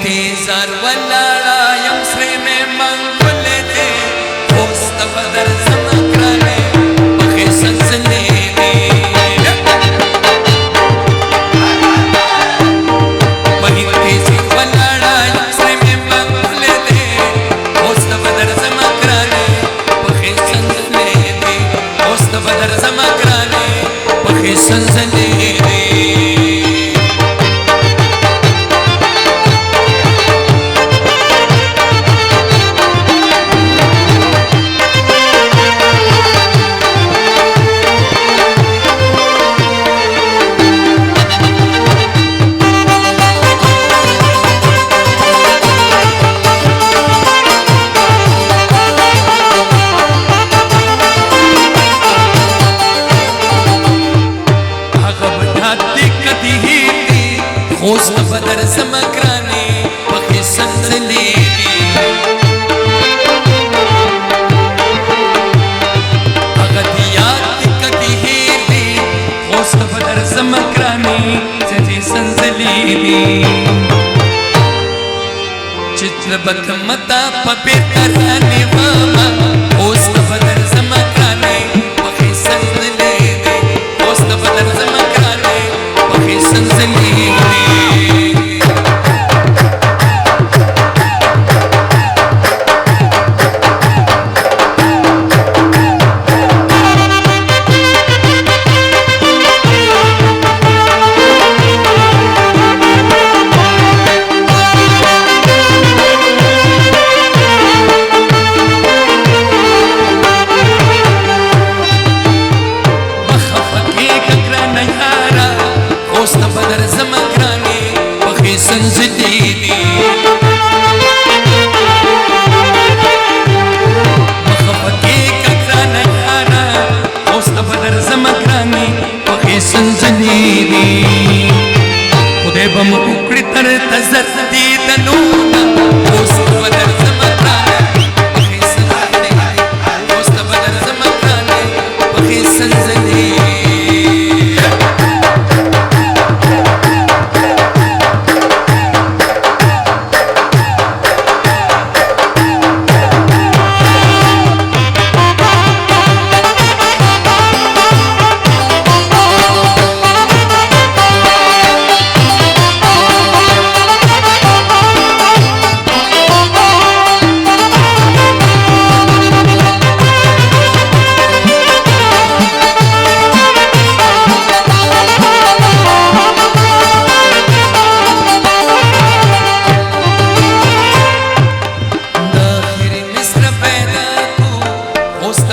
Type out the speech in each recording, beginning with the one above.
انتظار ولاړه یم سرې مې منګولې دې اوس د بدر زما ګرانې پخې سلسلې دي په انتظار ولاړه یم سرې مې منګولې دې اوس د بدر زما ګرانې پخې سلسلې دي اوس د بدر زما ګرانې پخې سلسلې دي اوس د بدر زما ګرانې پخې سلسلې دي هغه دې یاد دي که دې هېر دي اوس د بدر زما ګرانې پخې سلسلې دي چې لبکمه تا په بېرته رانیومه اوس د بدر زما ګرانې پخې سلسلې دي اوس د بدر زما ګرانې پخې سلسلې دي اوس د بدر زما ګرانې پخې سلسلې دي مخه پکې که ګرانه یاره اوس د بدر زما ګرانې پخې سلسلې دي خدای به مو وکړي تر ته زر دیدنونه اوس د بدر زما ګرانې پخې سلسلې دي اوس د بدر زما ګرانې پخې سلسلې دي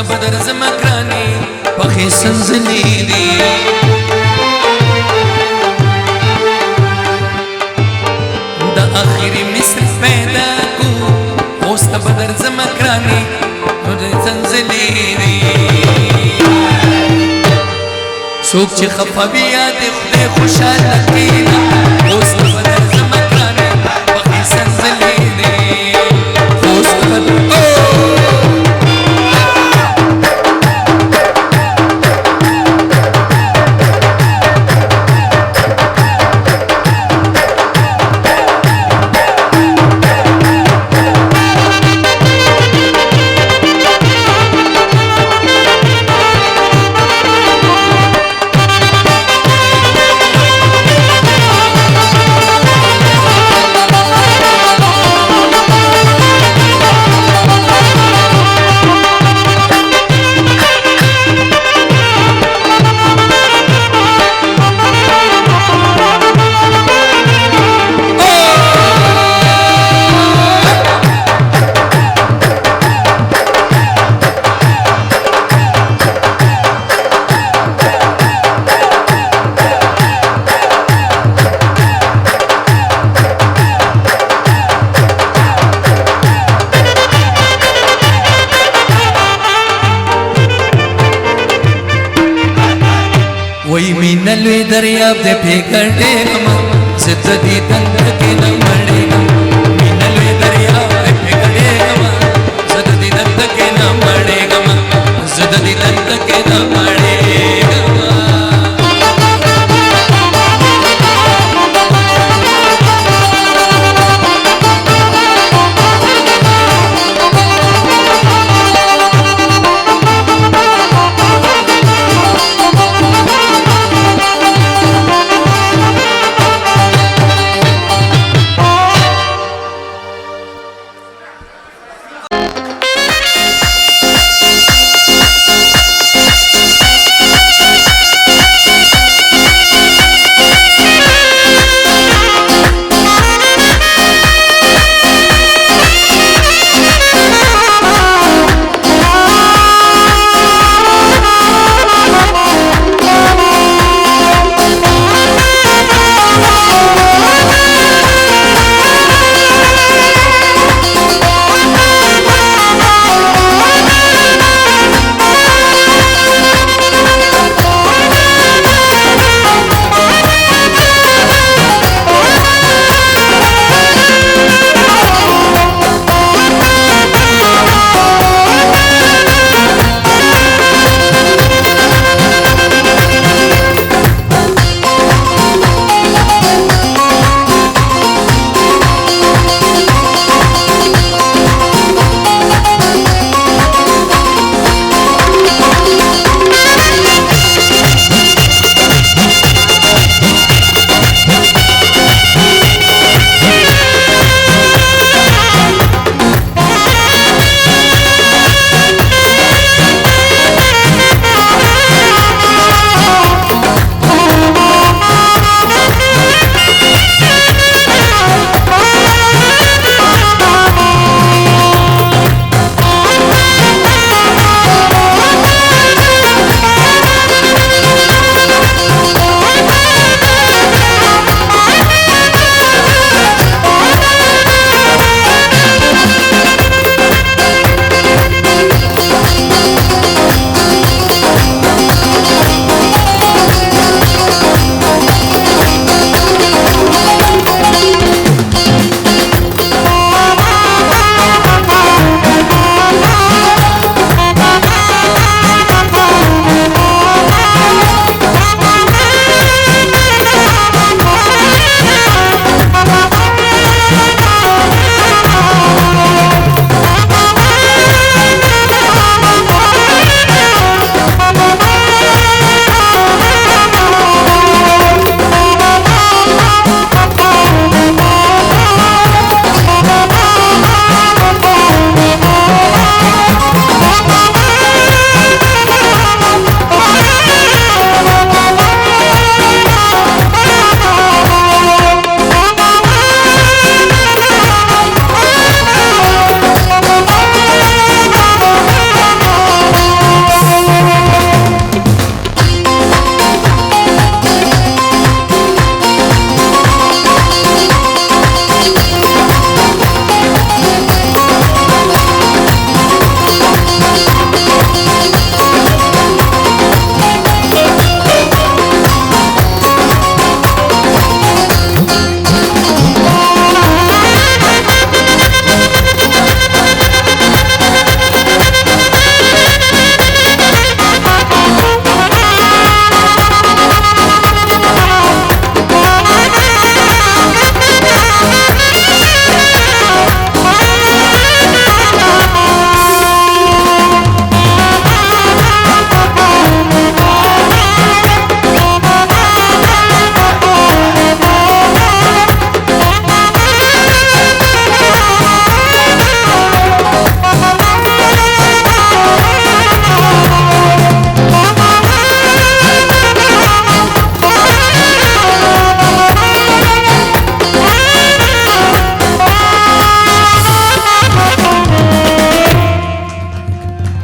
بدر زما ګرانې پخې سلسلې دي د اخري مصر پیدا کو اوس د بدر زما ګرانې پخې سلسلې دي څوک چې خفه وي یاد خدای خوشحاله کړي اوس د بدر زما ګرانې پخې سلسلې دي اوس د بدر وای مینه لوی دریاب دې پیګړې ما زه د دې تنګ کې